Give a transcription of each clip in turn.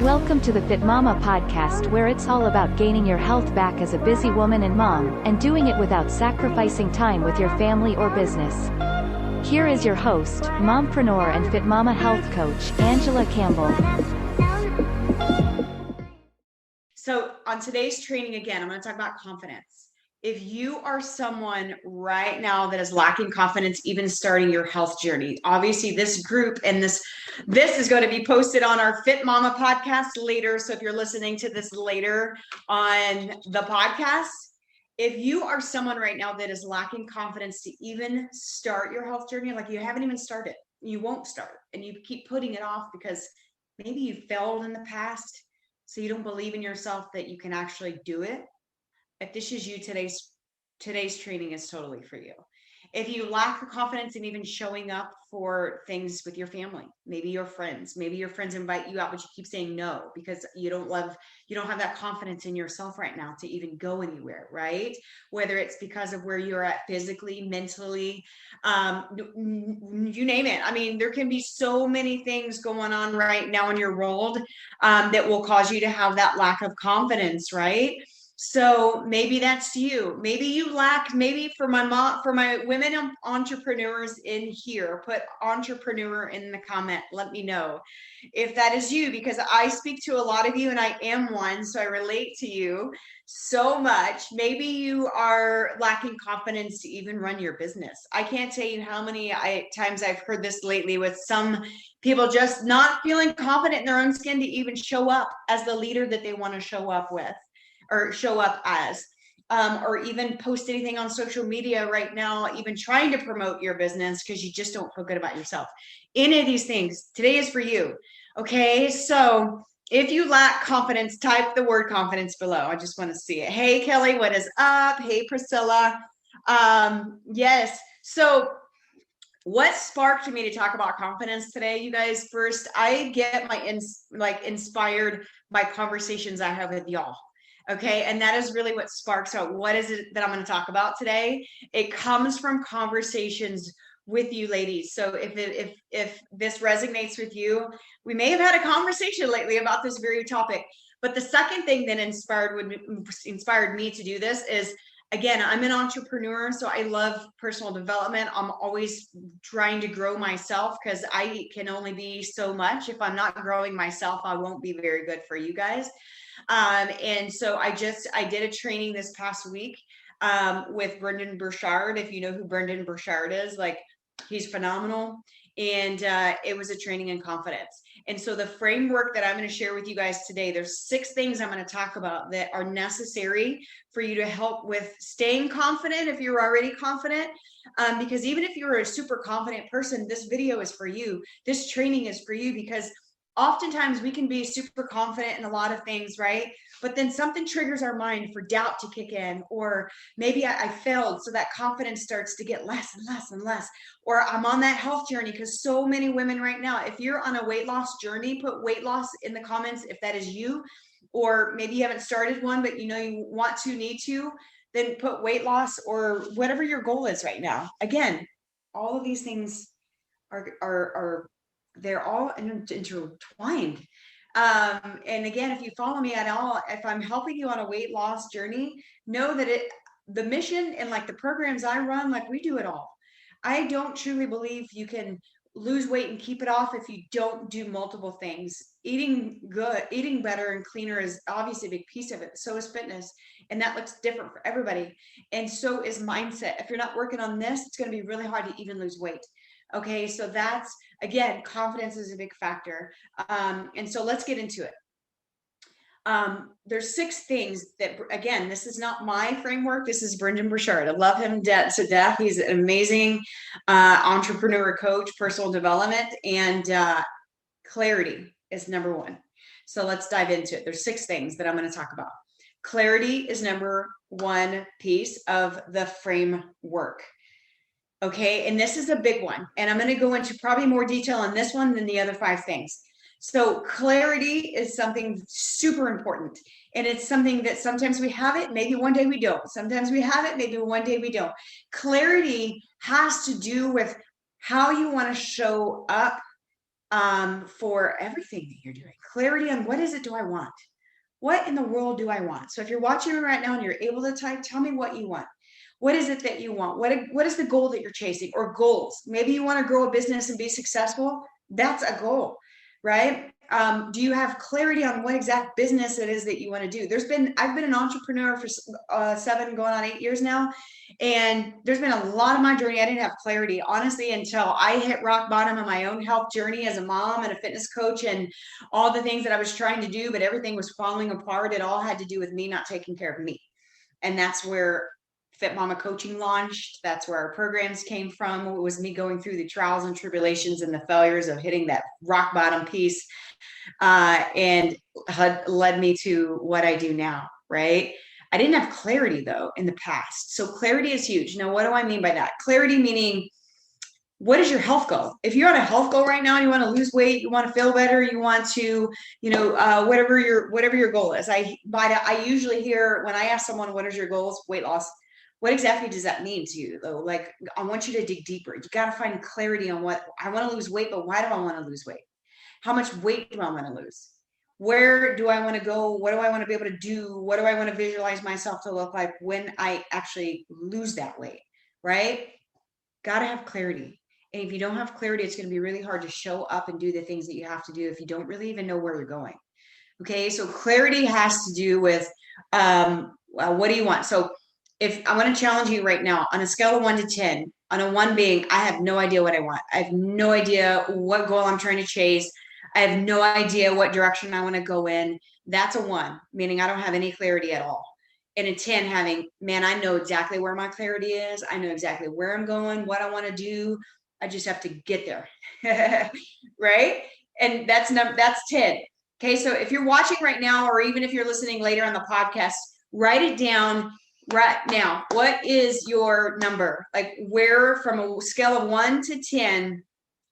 Welcome to the Fit Mama podcast, where it's all about gaining your health back as a busy woman and mom, and doing it without sacrificing time with your family or business. Here is your host, mompreneur and Fit Mama health coach, Angela Campbell. So on today's training, again, I'm going to talk about confidence. If you are someone right now that is lacking confidence, even starting your health journey, obviously this group and this is going to be posted on our Fit Mama podcast later. So if you're listening to this later on the podcast, if you are someone right now that is lacking confidence to even start your health journey, like you haven't even started, you won't start, and you keep putting it off because maybe you failed in the past, so you don't believe in yourself that you can actually do it. If this is you, today's training is totally for you. If you lack the confidence in even showing up for things with your family, maybe your friends invite you out, but you keep saying no because you don't have that confidence in yourself right now to even go anywhere, right? Whether it's because of where you're at physically, mentally, you name it. I mean, there can be so many things going on right now in your world that will cause you to have that lack of confidence, right? So maybe that's you. Maybe you lack, maybe for my women entrepreneurs in here, put entrepreneur in the comment. Let me know if that is you, because I speak to a lot of you and I am one. So I relate to you so much. Maybe you are lacking confidence to even run your business. I can't tell you how many times I've heard this lately with some people just not feeling confident in their own skin to even show up as the leader that they want to show up with. Or show up as, or even post anything on social media right now, even trying to promote your business because you just don't feel good about yourself. Any of these things, today is for you. Okay, so if you lack confidence, type the word confidence below. I just want to see it. Hey, Kelly, what is up? Hey, Priscilla. Yes, so what sparked me to talk about confidence today, you guys? First, I get my inspired by conversations I have with y'all. Okay. And that is really what sparks out. What is it that I'm going to talk about today? It comes from conversations with you ladies. So if this resonates with you, we may have had a conversation lately about this very topic. But the second thing that inspired me to do this is, again, I'm an entrepreneur, so I love personal development. I'm always trying to grow myself because I can only be so much. If I'm not growing myself, I won't be very good for you guys. And so I did a training this past week with Brendon Burchard. If you know who Brendon Burchard is, like, he's phenomenal. And it was a training in confidence. And so the framework that I'm going to share with you guys today, there's 6 things I'm going to talk about that are necessary for you to help with staying confident if you're already confident. Because even if you're a super confident person, this video is for you. This training is for you because oftentimes we can be super confident in a lot of things, right? But then something triggers our mind for doubt to kick in, or maybe I failed, so that confidence starts to get less and less and less. Or I'm on that health journey, because so many women right now, if you're on a weight loss journey, put weight loss in the comments if that is you, or maybe you haven't started one, but you know you want to, need to, then put weight loss or whatever your goal is right now. Again, all of these things are they're all intertwined. And again, if you follow me at all, if I'm helping you on a weight loss journey, know that the mission and like the programs I run, like, we do it all. I don't truly believe you can lose weight and keep it off if you don't do multiple things. Eating better and cleaner is obviously a big piece of it. So is fitness. And that looks different for everybody. And so is mindset. If you're not working on this, it's going to be really hard to even lose weight. Okay, so that's, again, confidence is a big factor. And so let's get into it. There's 6 things that, again, this is not my framework. This is Brendon Burchard. I love him to death. He's an amazing entrepreneur coach, personal development, and clarity is number 1. So let's dive into it. There's 6 things that I'm going to talk about. Clarity is number 1 piece of the framework. Okay, and this is a big one, and I'm going to go into probably more detail on this one than the other 5 things. So clarity is something super important, and it's something that sometimes we have it, maybe one day we don't. Sometimes we have it, maybe one day we don't. Clarity has to do with how you want to show up for everything that you're doing. Clarity on what is it do I want? What in the world do I want? So if you're watching me right now and you're able to type, tell me what you want. What is it that you want? What is the goal that you're chasing, or goals? Maybe you want to grow a business and be successful. That's a goal, right? Do you have clarity on what exact business it is that you want to do? I've been an entrepreneur for 7 going on 8 years now. And there's been a lot of my journey. I didn't have clarity, honestly, until I hit rock bottom in my own health journey as a mom and a fitness coach and all the things that I was trying to do, but everything was falling apart. It all had to do with me not taking care of me. And that's where Fit Mama Coaching launched. That's where our programs came from. It was me going through the trials and tribulations and the failures of hitting that rock bottom piece, and had led me to what I do now, right? I didn't have clarity though in the past. So clarity is huge. Now, what do I mean by that? Clarity meaning, what is your health goal? If you're on a health goal right now and you want to lose weight, you want to feel better, you want to, whatever your goal is. I usually hear when I ask someone, what is your goals? Weight loss. What exactly does that mean to you though? Like, I want you to dig deeper. You got to find clarity on what I want to lose weight, but why do I want to lose weight? How much weight do I want to lose? Where do I want to go? What do I want to be able to do? What do I want to visualize myself to look like when I actually lose that weight, right? Got to have clarity. And if you don't have clarity, it's going to be really hard to show up and do the things that you have to do if you don't really even know where you're going. Okay. So clarity has to do with, what do you want? So if I want to challenge you right now on a scale of 1 to 10, on a 1 being, I have no idea what I want. I have no idea what goal I'm trying to chase. I have no idea what direction I want to go in. That's a 1, meaning I don't have any clarity at all. And a 10 having, man, I know exactly where my clarity is. I know exactly where I'm going, what I want to do. I just have to get there. Right? And that's 10. Okay. So if you're watching right now, or even if you're listening later on the podcast, write it down right now. What is your number? Like, where, from a scale of 1 to 10,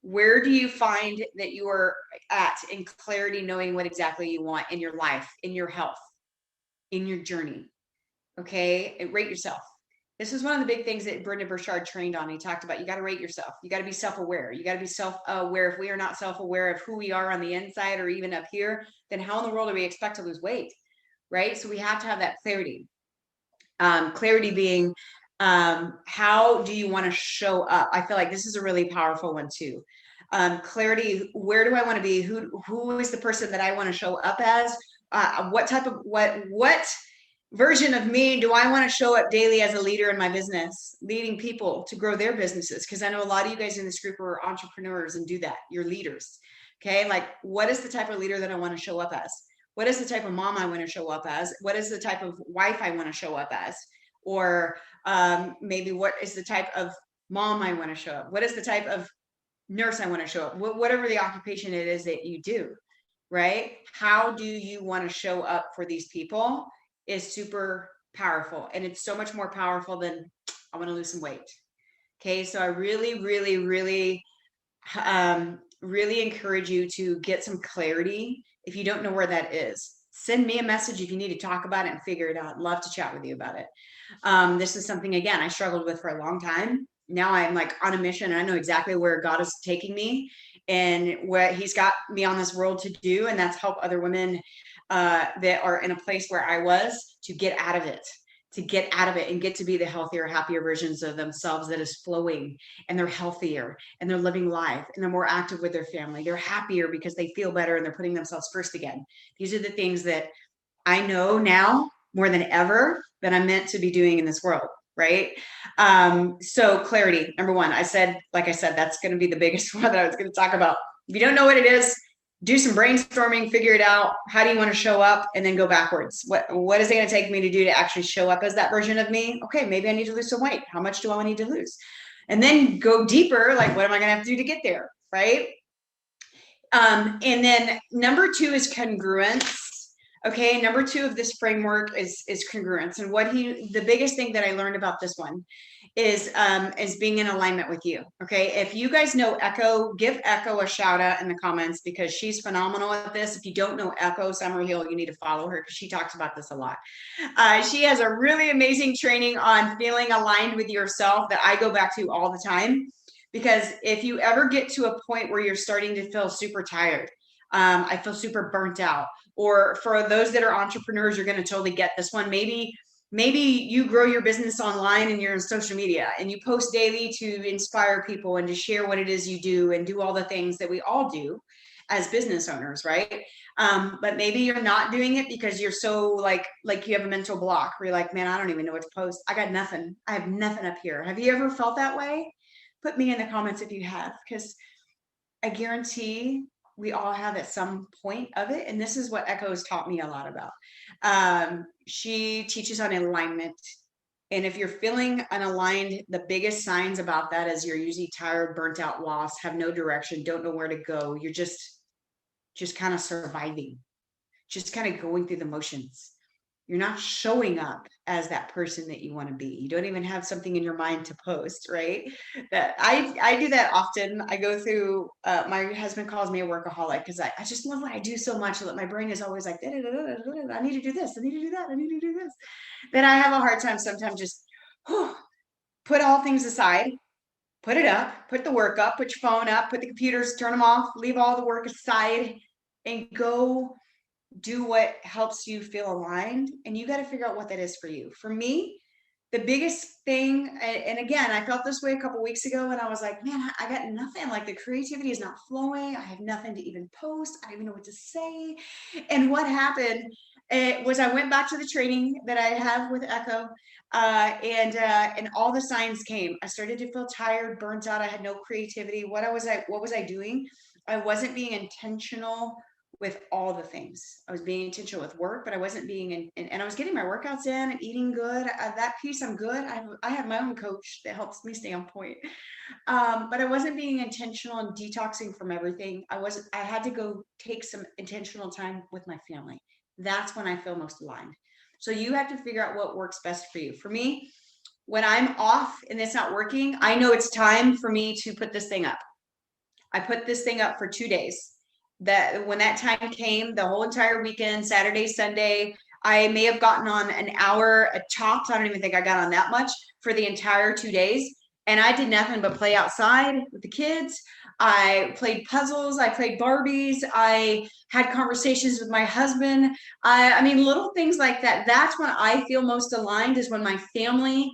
where do you find that you are at in clarity, knowing what exactly you want in your life, in your health, in your journey? Okay. And rate yourself. This is one of the big things that Brendon Burchard trained on. He talked about, you got to rate yourself. You got to be self-aware. You got to be self-aware. If we are not self-aware of who we are on the inside, or even up here, then how in the world do we expect to lose weight? Right. So we have to have that clarity. Clarity being, how do you want to show up? I feel like this is a really powerful one too. Clarity, where do I want to be? Who is the person that I want to show up as? What version of me do I want to show up daily as a leader in my business, leading people to grow their businesses? Because I know a lot of you guys in this group are entrepreneurs and do that. You're leaders. Okay. Like, what is the type of leader that I want to show up as? What is the type of mom I want to show up as? What is the type of wife I want to show up as? Or maybe what is the type of mom I want to show up? What is the type of nurse I want to show up? Whatever the occupation it is that you do, right? How do you want to show up for these people is super powerful. And it's so much more powerful than, I want to lose some weight. Okay. So I really, really, really, really encourage you to get some clarity. If you don't know where that is, send me a message if you need to talk about it and figure it out. I'd love to chat with you about it. This is something, again, I struggled with for a long time. Now I'm like on a mission, and I know exactly where God is taking me and what he's got me on this world to do. And that's help other women that are in a place where I was, to get out of it, and get to be the healthier, happier versions of themselves that is flowing, and they're healthier, and they're living life, and they're more active with their family. They're happier because they feel better, and they're putting themselves first again. These are the things that I know now more than ever that I'm meant to be doing in this world. Right. So clarity, number 1, like I said, that's going to be the biggest one that I was going to talk about. If you don't know what it is, do some brainstorming, figure it out. How do you want to show up? And then go backwards. What is it going to take me to do to actually show up as that version of me? Okay, maybe I need to lose some weight. How much do I need to lose? And then go deeper. Like, what am I going to have to do to get there? Right. And then number 2 is congruence. Okay. Number 2 of this framework is congruence. And the biggest thing that I learned about this one is being in alignment with you. Okay. If you guys know Echo, give Echo a shout out in the comments, because she's phenomenal at this. If you don't know Echo Summerhill, you need to follow her, because she talks about this a lot. She has a really amazing training on feeling aligned with yourself that I go back to all the time. Because if you ever get to a point where you're starting to feel super tired, I feel super burnt out, or for those that are entrepreneurs, you're going to totally get this one. Maybe you grow your business online and you're in social media and you post daily to inspire people and to share what it is you do and do all the things that we all do as business owners, right? But maybe you're not doing it because you're so like you have a mental block where you're like, man, I don't even know what to post. I got nothing. I have nothing up here. Have you ever felt that way? Put me in the comments if you have, because I guarantee we all have at some point of it. And this is what Echo has taught me a lot about. She teaches on alignment. And if you're feeling unaligned, the biggest signs about that is you're usually tired, burnt out, lost, have no direction, don't know where to go. You're just kind of surviving, just kind of going through the motions. You're not showing up as that person that you want to be. You don't even have something in your mind to post, right? That I do that often. I go through, my husband calls me a workaholic because I just love what I do so much that my brain is always like, I need to do this, I need to do that, I need to do this. Then I have a hard time sometimes just put all things aside, put it up, put the work up, put your phone up, put the computers, turn them off, leave all the work aside, and go do what helps you feel aligned. And you got to figure out what that is for you. For me, the biggest thing, and again, I felt this way a couple weeks ago and I was like, man, I got nothing. Like the creativity is not flowing. I have nothing to even post. I don't even know what to say. And what happened was I went back to the training that I have with Echo, and all the signs came. I started to feel tired, burnt out. I had no creativity. What was I doing? I wasn't being intentional with all the things. I was being intentional with work, but I wasn't being and I was getting my workouts in and eating good. That piece, I'm good. I have my own coach that helps me stay on point. But I wasn't being intentional and detoxing from everything. I had to go take some intentional time with my family. That's when I feel most aligned. So you have to figure out what works best for you. For me, when I'm off and it's not working, I know it's time for me to put this thing up. I put this thing up for 2 days. That when that time came, the whole entire weekend, Saturday, Sunday, I may have gotten on an hour at tops. I don't even think I got on that much for the entire 2 days. And I did nothing but play outside with the kids. I played puzzles. I played Barbies. I had conversations with my husband. I mean, little things like that. That's when I feel most aligned, is when my family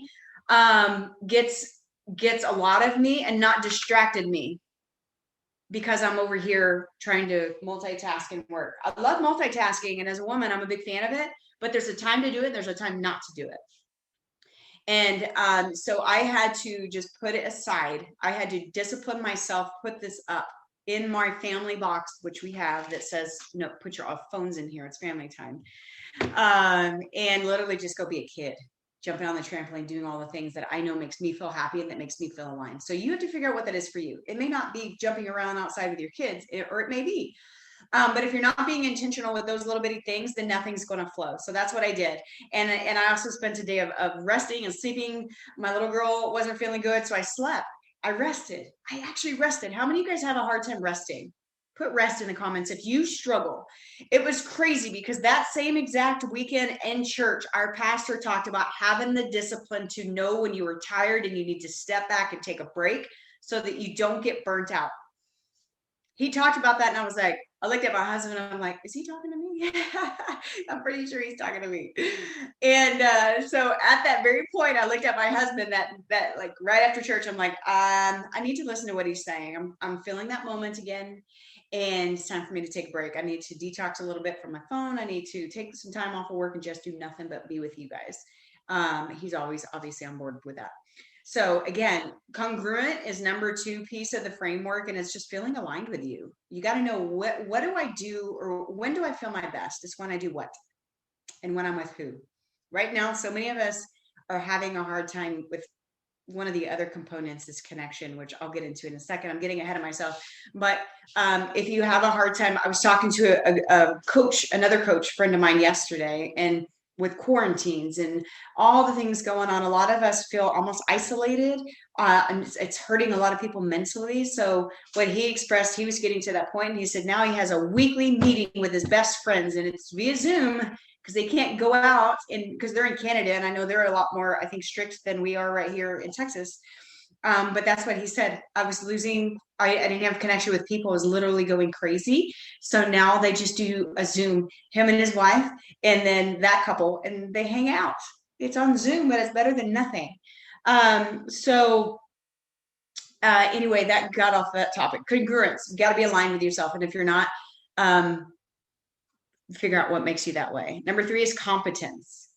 gets a lot of me and not distracted me, because I'm over here trying to multitask and work. I love multitasking. And as a woman, I'm a big fan of it, but there's a time to do it. There's a time not to do it. And so I had to just put it aside. I had to discipline myself, put this up in my family box, which we have, that says, no, put your phones in here. It's family time. And literally just go be a kid, jumping on the trampoline, doing all the things that I know makes me feel happy and that makes me feel aligned. So you have to figure out what that is for you. It may not be jumping around outside with your kids, or it may be. But if you're not being intentional with those little bitty things, then nothing's going to flow. So that's what I did. And I also spent a day of resting and sleeping. My little girl wasn't feeling good, so I slept. I rested. I actually rested. How many of you guys have a hard time resting? Put rest in the comments if you struggle. It was crazy because that same exact weekend in church, our pastor talked about having the discipline to know when you were tired and you need to step back and take a break so that you don't get burnt out. He talked about that and I was like, I looked at my husband and I'm like, is he talking to me? I'm pretty sure he's talking to me. And so at that very point, I looked at my husband that like right after church, I'm like, I need to listen to what he's saying. I'm feeling that moment again. And it's time for me to take a break. I need to detox a little bit from my phone. I need to take some time off of work and just do nothing but be with you guys. He's always obviously on board with that. So again, congruent is number 2 piece of the framework, and it's just feeling aligned with you. You got to know what do I do, or when do I feel my best? It's when I do what and when I'm with who. Right now, so many of us are having a hard time with one of the other components is connection, which I'll get into in a second. I'm getting ahead of myself. But if you have a hard time, I was talking to a coach, another coach friend of mine yesterday, and with quarantines and all the things going on, a lot of us feel almost isolated, and it's hurting a lot of people mentally. So what he expressed, he was getting to that point, and he said now he has a weekly meeting with his best friends, and it's via Zoom, because they can't go out, and because they're in Canada, and I know they're a lot more, I think, strict than we are right here in Texas. But that's what he said. I was losing, I didn't have connection with people. I was literally going crazy. So now they just do a Zoom, him and his wife, and then that couple, and they hang out. It's on Zoom, but it's better than nothing. So anyway, that got off that topic. Congruence, you got to be aligned with yourself. And if you're not, figure out what makes you that way. Number 3 is competence.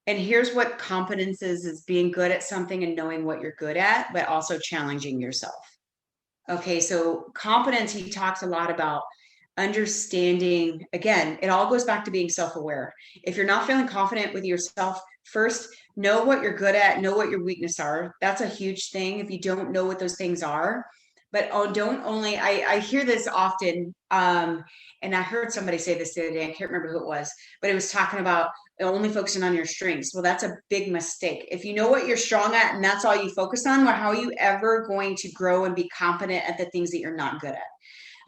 And here's what competence is being good at something and knowing what you're good at, but also challenging yourself. Okay, so competence, he talks a lot about understanding. Again, it all goes back to being self-aware. If you're not feeling confident with yourself, first, know what you're good at, know what your weaknesses are. That's a huge thing if you don't know what those things are. But don't only, I hear this often, and I heard somebody say this the other day, I can't remember who it was, but it was talking about only focusing on your strengths. Well, that's a big mistake. If you know what you're strong at and that's all you focus on, well, how are you ever going to grow and be competent at the things that you're not good at?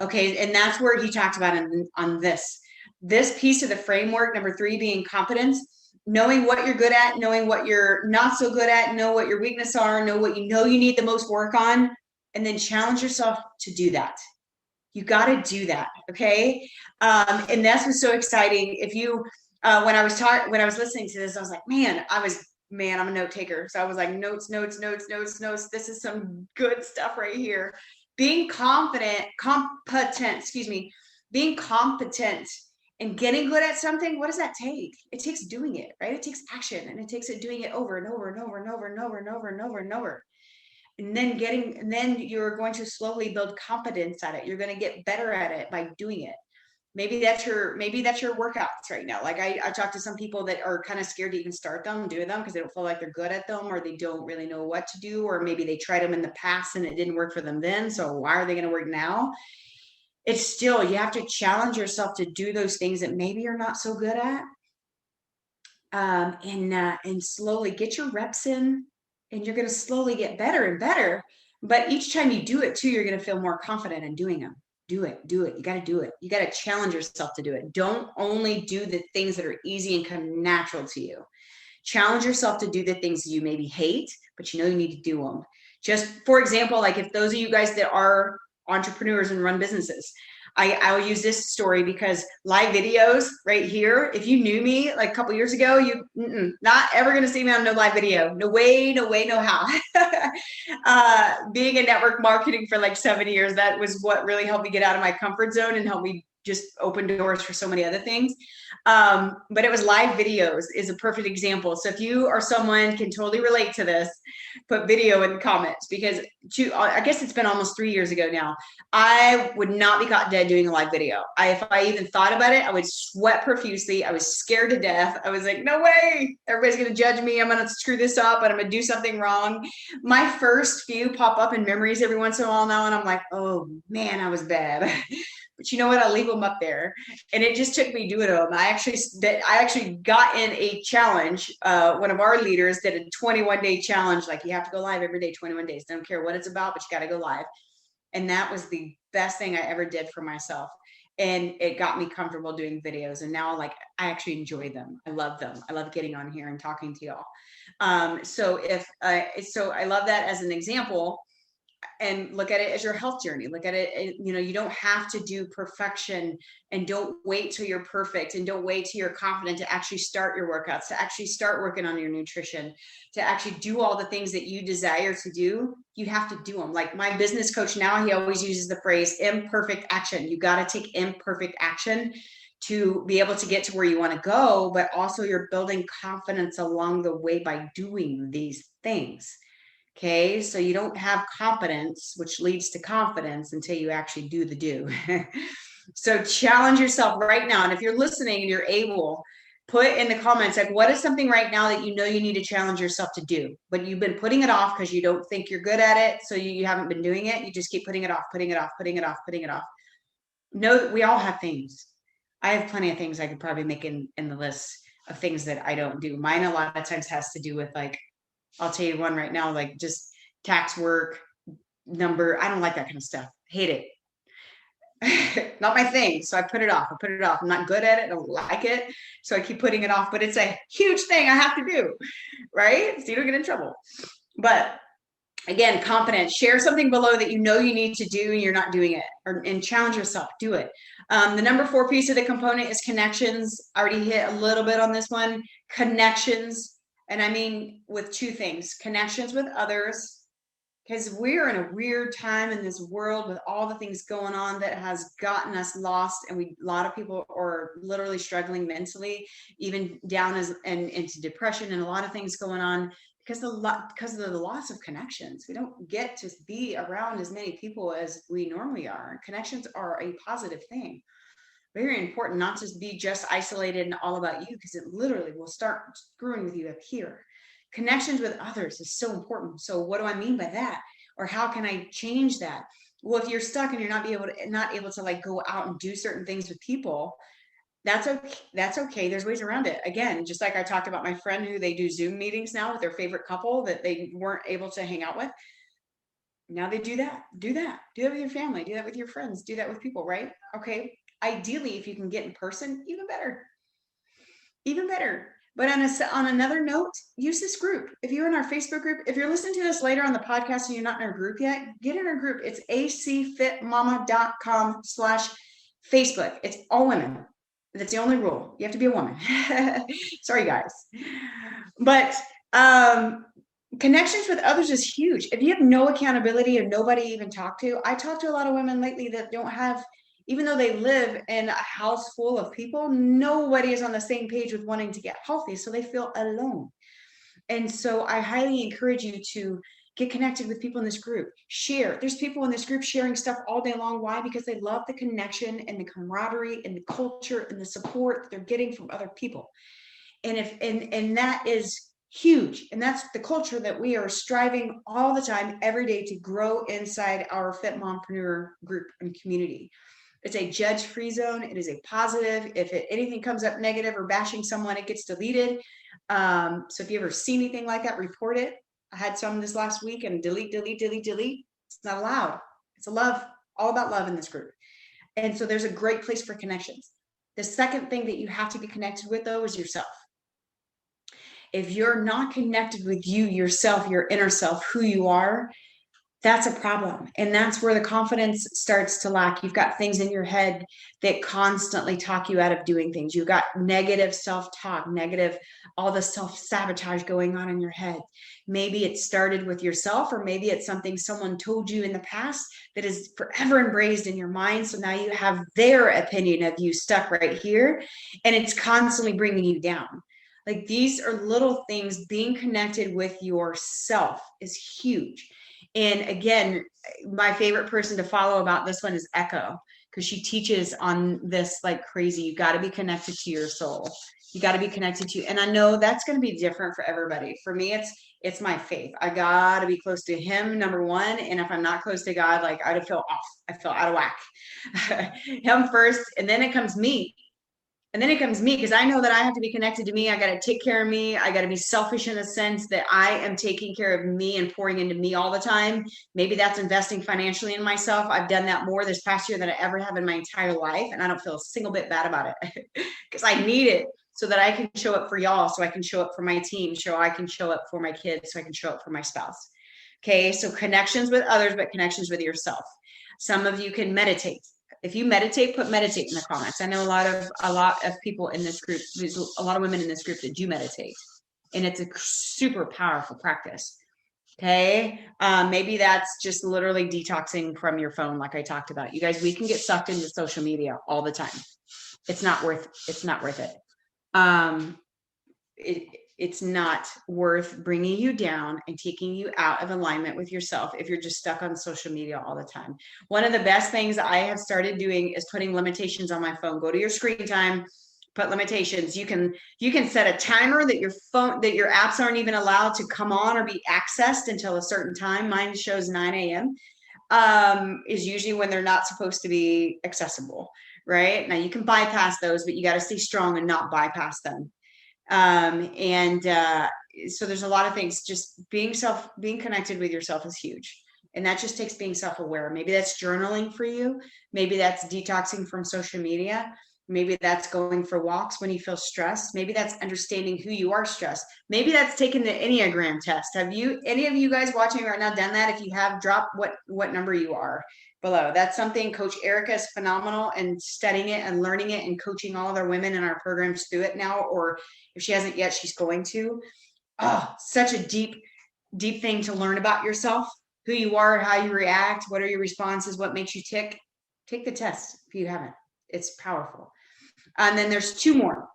Okay, and that's where he talked about on this piece of the framework, number 3 being competence, knowing what you're good at, knowing what you're not so good at, know what your weaknesses are, know what you need the most work on, and then challenge yourself to do that. You got to do that. Okay. And that's what's so exciting. If you, when I was listening to this, I was like, man, I'm a note taker. So I was like, notes. This is some good stuff right here. Being being competent and getting good at something. What does that take? It takes doing it, right? It takes action, and it takes doing it over and over and over and over and over and over and over and over. And then you're going to slowly build competence at it. You're going to get better at it by doing it. Maybe that's your workouts right now. Like I talk to some people that are kind of scared to even start them, do them, because they don't feel like they're good at them, or they don't really know what to do, or maybe they tried them in the past and it didn't work for them then. So why are they going to work now? It's still, you have to challenge yourself to do those things that maybe you're not so good at. And slowly get your reps in. And you're going to slowly get better and better. But each time you do it too, you're going to feel more confident in doing them. Do it. You got to do it. You got to challenge yourself to do it. Don't only do the things that are easy and come natural to you. Challenge yourself to do the things you maybe hate, but you need to do them. Just for example, like if those of you guys that are entrepreneurs and run businesses, I will use this story because live videos right here, if you knew me like a couple years ago, you not ever going to see me on no live video. No way, no how. Being in network marketing for like 7 years, that was what really helped me get out of my comfort zone and helped me just open doors for so many other things. But it was live videos is a perfect example. So if you or someone can totally relate to this, put video in the comments, because I guess it's been almost 3 years ago now. I would not be caught dead doing a live video. If I even thought about it, I would sweat profusely. I was scared to death. I was like, no way. Everybody's going to judge me. I'm going to screw this up and I'm going to do something wrong. My first few pop up in memories every once in a while now. And I'm like, oh man, I was bad. But you know what? I'll leave them up there. And it just took me doing them. I actually got in a challenge. One of our leaders did a 21-day challenge. Like you have to go live every day, 21 days. Don't care what it's about, but you got to go live. And that was the best thing I ever did for myself. And it got me comfortable doing videos. And now I actually enjoy them. I love them. I love getting on here and talking to y'all. So I love that as an example. And look at it as your health journey. Look at it, you don't have to do perfection, and don't wait till you're perfect, and don't wait till you're confident to actually start your workouts, to actually start working on your nutrition, to actually do all the things that you desire to do. You have to do them. Like my business coach now, he always uses the phrase imperfect action. You got to take imperfect action to be able to get to where you want to go, but also you're building confidence along the way by doing these things. Okay, so you don't have competence, which leads to confidence, until you actually do the do. So challenge yourself right now. And if you're listening and you're able, put in the comments, like, what is something right now that you need to challenge yourself to do, but you've been putting it off because you don't think you're good at it. So you haven't been doing it. You just keep putting it off. No, we all have things. I have plenty of things I could probably make in the list of things that I don't do. Mine a lot of times has to do with I'll tell you one right now, like just tax work, number. I don't like that kind of stuff. Hate it. Not my thing. So I put it off. I'm not good at it. I don't like it. So I keep putting it off, but it's a huge thing I have to do. Right? So you don't get in trouble. But Again, confidence. Share something below that you know you need to do and you're not doing it, and challenge yourself. Do it. The number 4 piece of the component is connections. I already hit a little bit on this one. Connections. And I mean with 2 things, connections with others, because we're in a weird time in this world with all the things going on that has gotten us lost. And a lot of people are literally struggling mentally, even down and into depression, and a lot of things going on because of the loss of connections. We don't get to be around as many people as we normally are. Connections are a positive thing. Very important not to be just isolated and all about you, because it literally will start screwing with you up here. Connections with others is so important. So what do I mean by that? Or how can I change that? Well, if you're stuck and you're not able to like go out and do certain things with people, that's okay. That's okay. There's ways around it. Again, just like I talked about my friend who they do Zoom meetings now with their favorite couple that they weren't able to hang out with. Now they do that. Do that with your family. Do that with your friends. Do that with people, right? Okay. Ideally, if you can get in person, even better. Even better. But on another note, use this group. If you're in our Facebook group, if you're listening to this later on the podcast and you're not in our group yet, get in our group. It's acfitmama.com/Facebook. It's all women. That's the only rule. You have to be a woman. Sorry, guys. But connections with others is huge. If you have no accountability and nobody even talk to, I talk to a lot of women lately that don't have, even though they live in a house full of people, nobody is on the same page with wanting to get healthy. So they feel alone. And so I highly encourage you to get connected with people in this group. Share. There's people in this group sharing stuff all day long. Why? Because they love the connection and the camaraderie and the culture and the support that they're getting from other people. And that is huge. And that's the culture that we are striving all the time, every day, to grow inside our Fit Mompreneur group and community. It's a judge-free zone. It is a positive. If anything comes up negative or bashing someone, it gets deleted. So if you ever see anything like that, report it. I had some this last week, and delete. It's not allowed. It's all about love in this group. And so there's a great place for connections. The second thing that you have to be connected with, though, is yourself. If you're not connected with you, yourself, your inner self, who you are, that's a problem. And that's where the confidence starts to lack. You've got things in your head that constantly talk you out of doing things. You've got negative self-talk, all the self-sabotage going on in your head. Maybe it started with yourself, or maybe it's something someone told you in the past that is forever embraced in your mind. So now you have their opinion of you stuck right here, and it's constantly bringing you down. Like, these are little things. Being connected with yourself is huge. And again, my favorite person to follow about this one is Echo, because she teaches on this like crazy. You got to be connected to your soul. You got to be connected to, and I know that's going to be different for everybody. For me, it's my faith. I got to be close to him, number one. And if I'm not close to God, like, I feel off. I feel out of whack. Him first, and then it comes me. And then it comes me, because I know that I have to be connected to me. I got to take care of me. I got to be selfish in the sense that I am taking care of me and pouring into me all the time. Maybe that's investing financially in myself. I've done that more this past year than I ever have in my entire life. And I don't feel a single bit bad about it, because I need it so that I can show up for y'all, so I can show up for my team, so I can show up for my kids, so I can show up for my spouse. Okay, so connections with others, but connections with yourself. Some of you can meditate. If you meditate, put meditate in the comments. I know a lot of people in this group, there's a lot of women in this group that do meditate, and it's a super powerful practice. Okay. Maybe that's just literally detoxing from your phone. Like I talked about, you guys, we can get sucked into social media all the time. It's not worth it. It's not worth bringing you down and taking you out of alignment with yourself if you're just stuck on social media all the time. One of the best things I have started doing is putting limitations on my phone. Go to your screen time, put limitations. You can set a timer that your apps aren't even allowed to come on or be accessed until a certain time. Mine shows 9 a.m. Is usually when they're not supposed to be accessible, right? Now you can bypass those, but you got to stay strong and not bypass them. So there's a lot of things. Just being connected with yourself is huge. And that just takes being self-aware. Maybe that's journaling for you. Maybe that's detoxing from social media. Maybe that's going for walks when you feel stressed. Maybe that's understanding who you are stressed. Maybe that's taking the Enneagram test. Have you, any of you guys watching right now, done that? If you have, drop what number you are below. That's something Coach Erica is phenomenal and studying it and learning it and coaching all of our women in our programs through it now. Or if she hasn't yet, she's going to. Oh, such a deep thing to learn about yourself, who you are, how you react, what are your responses, what makes you tick. Take the test if you haven't. It's powerful. And then there's two more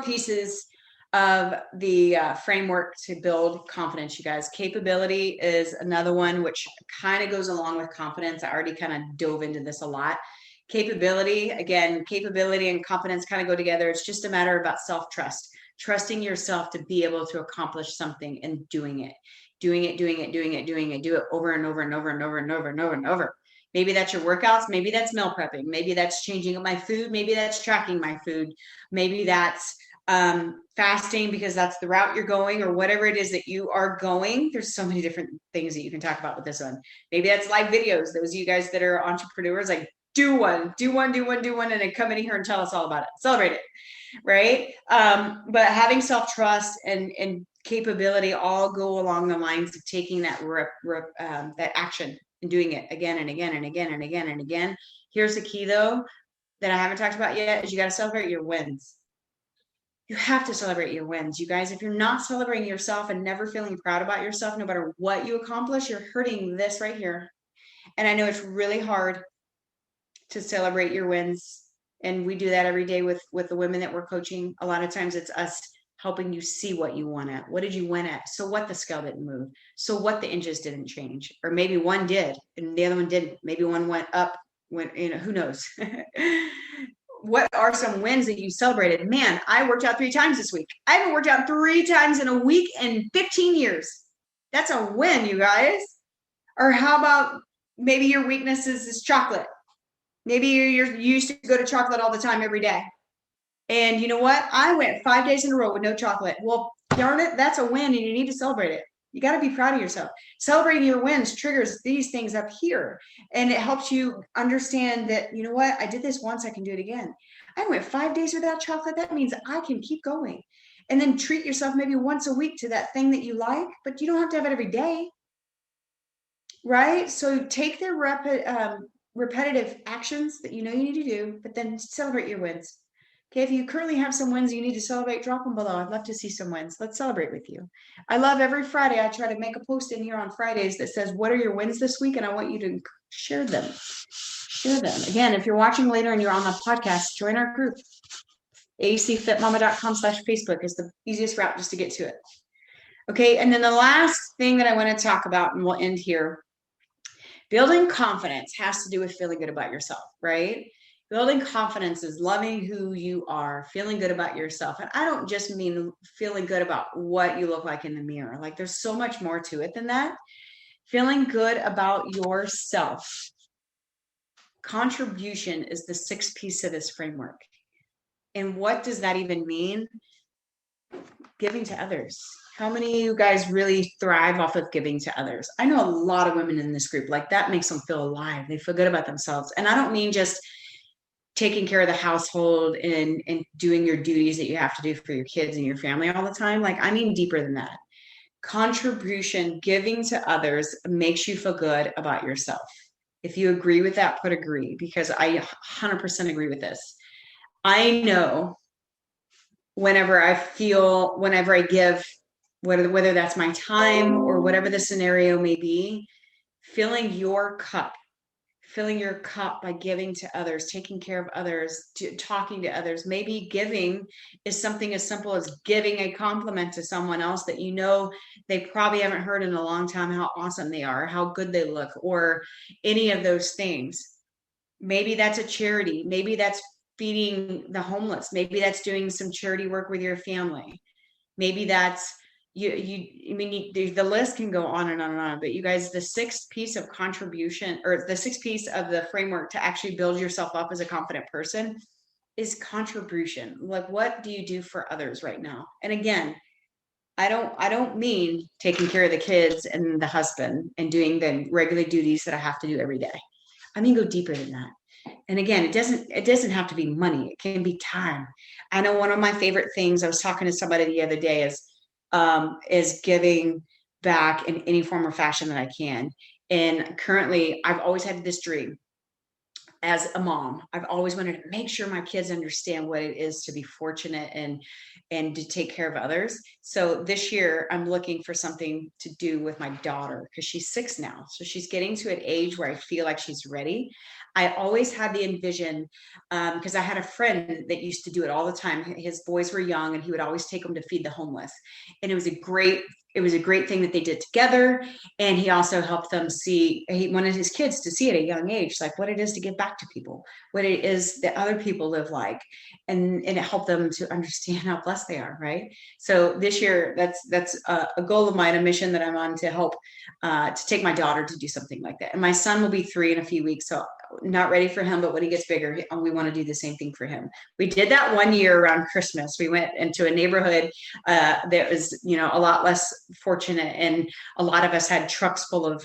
pieces of the framework to build confidence, you guys. Capability is another one, which kind of goes along with confidence. I already kind of dove into this a lot. Capability, again, capability and confidence kind of go together. It's just a matter about self-trust, trusting yourself to be able to accomplish something and doing it do it over and over and over and over and over and over and over. Maybe that's your workouts. Maybe that's meal prepping. Maybe that's changing up my food. Maybe that's tracking my food. Maybe that's fasting because that's the route you're going, or whatever it is that you are going. There's so many different things that you can talk about with this one. Maybe that's live videos. Those of you guys that are entrepreneurs, like do one, and then come in here and tell us all about it. Celebrate it, right? But having self-trust and capability all go along the lines of taking that that action and doing it again and again and again and again and again. Here's the key though, that I haven't talked about yet, is you got to celebrate your wins. You have to celebrate your wins, you guys. If you're not celebrating yourself and never feeling proud about yourself, no matter what you accomplish, you're hurting this right here. And I know it's really hard to celebrate your wins. And we do that every day with the women that we're coaching. A lot of times it's us helping you see what you won at. What did you win at? So what the scale didn't move. So what the inches didn't change. Or maybe one did and the other one didn't. Maybe one went up, who knows? What are some wins that you celebrated? Man, I worked out 3 times this week. I haven't worked out 3 times in a week in 15 years. That's a win, you guys. Or how about maybe your weakness is chocolate? Maybe you used to go to chocolate all the time every day. And you know what? I went 5 days in a row with no chocolate. Well, darn it, that's a win and you need to celebrate it. You got to be proud of yourself. Celebrating your wins triggers these things up here. And it helps you understand that, you know what? I did this once, I can do it again. I went 5 days without chocolate. That means I can keep going. And then treat yourself maybe once a week to that thing that you like, but you don't have to have it every day. Right? So take the repetitive actions that you know you need to do, but then celebrate your wins. Okay, if you currently have some wins you need to celebrate, drop them below. I'd love to see some wins. Let's celebrate with you. I love every Friday. I try to make a post in here on Fridays that says, what are your wins this week? And I want you to share them. Share them. Again, if you're watching later and you're on the podcast, join our group. acfitmama.com/Facebook is the easiest route just to get to it. Okay, and then the last thing that I want to talk about, and we'll end here. Building confidence has to do with feeling good about yourself, right? Building confidence is loving who you are, feeling good about yourself. And I don't just mean feeling good about what you look like in the mirror. Like there's so much more to it than that. Feeling good about yourself. Contribution is the 6th piece of this framework. And what does that even mean? Giving to others. How many of you guys really thrive off of giving to others? I know a lot of women in this group, like that makes them feel alive. They feel good about themselves. And I don't mean just taking care of the household and doing your duties that you have to do for your kids and your family all the time. Like, I mean deeper than that. Contribution, giving to others makes you feel good about yourself. If you agree with that, put agree, because I 100% agree with this. I know whenever I give, whether that's my time or whatever the scenario may be, filling your cup by giving to others, taking care of others, talking to others. Maybe giving is something as simple as giving a compliment to someone else that you know they probably haven't heard in a long time, how awesome they are, how good they look, or any of those things. Maybe that's a charity. Maybe that's feeding the homeless. Maybe that's doing some charity work with your family. Maybe that's the list can go on and on and on, but you guys, the 6th piece of contribution, or the 6th piece of the framework to actually build yourself up as a confident person, is contribution. Like, what do you do for others right now? And again, I don't mean taking care of the kids and the husband and doing the regular duties that I have to do every day. I mean, go deeper than that. And again, it doesn't have to be money. It can be time. I know one of my favorite things, I was talking to somebody the other day, is giving back in any form or fashion that I can. And currently I've always had this dream as a mom. I've always wanted to make sure my kids understand what it is to be fortunate and to take care of others. So this year I'm looking for something to do with my daughter because she's 6 now. So she's getting to an age where I feel like she's ready. I always had the envision because I had a friend that used to do it all the time. His boys were young and he would always take them to feed the homeless. And it was a great thing that they did together. And he also helped them see, he wanted his kids to see at a young age, like what it is to give back to people, what it is that other people live like. And it helped them to understand how blessed they are. Right. So this year, that's a goal of mine, a mission that I'm on to help, to take my daughter to do something like that. And my son will be 3 in a few weeks. So not ready for him, but when he gets bigger, we want to do the same thing for him. We did that one year around Christmas. We went into a neighborhood that was, a lot less fortunate, and a lot of us had trucks full of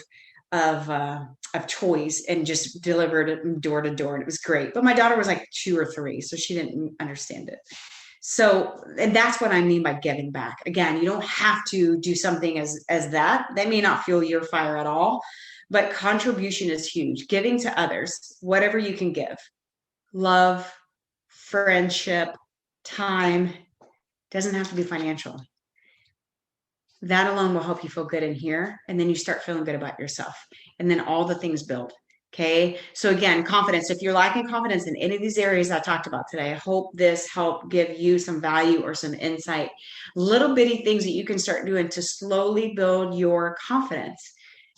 toys and just delivered it door to door, and it was great. But my daughter was like 2 or 3, so she didn't understand it. So, and that's what I mean by giving back. Again, you don't have to do something as that. That may not fuel your fire at all, but contribution is huge. Giving to others, whatever you can give. Love, friendship, time, doesn't have to be financial. That alone will help you feel good in here. And then you start feeling good about yourself. And then all the things build. Okay. So again, confidence. If you're lacking confidence in any of these areas I talked about today, I hope this helped give you some value or some insight, little bitty things that you can start doing to slowly build your confidence.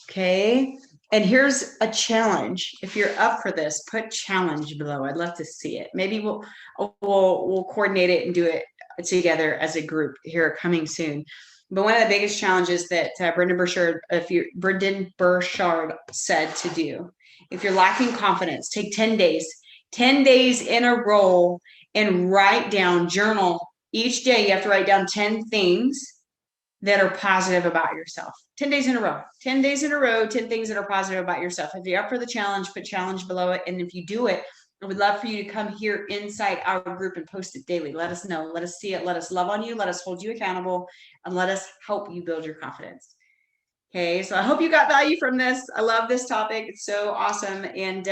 Okay. And here's a challenge. If you're up for this, put challenge below. I'd love to see it. Maybe we'll coordinate it and do it together as a group here coming soon. But one of the biggest challenges that Brendon Burchard said to do, if you're lacking confidence, take 10 days in a row and write down, journal. Each day you have to write down 10 things that are positive about yourself. 10 days in a row, 10 days in a row, 10 things that are positive about yourself. If you're up for the challenge, put challenge below it. And if you do it, I would love for you to come here inside our group and post it daily. Let us know, let us see it, let us love on you, let us hold you accountable, and let us help you build your confidence. Okay, so I hope you got value from this. I love this topic. It's so awesome. And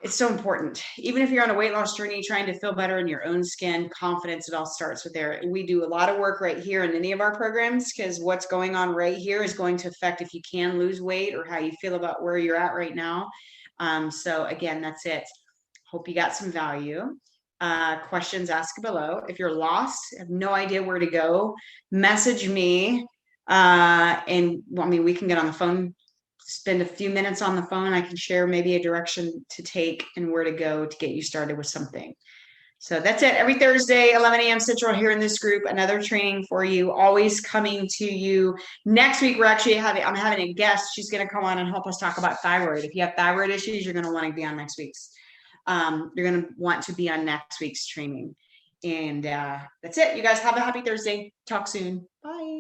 it's so important. Even if you're on a weight loss journey, trying to feel better in your own skin, confidence, it all starts with there. We do a lot of work right here in any of our programs, because what's going on right here is going to affect if you can lose weight or how you feel about where you're at right now. So again, that's it. Hope you got some value. Questions, ask below. If you're lost, have no idea where to go, message me. We can get on the phone, spend a few minutes on the phone. I can share maybe a direction to take and where to go to get you started with something. So that's it. Every Thursday, 11 a.m. Central here in this group, another training for you, always coming to you. Next week, I'm having a guest. She's going to come on and help us talk about thyroid. If you have thyroid issues, you're going to want to be on next week's. You're going to want to be on next week's training. And that's it. You guys have a happy Thursday. Talk soon. Bye.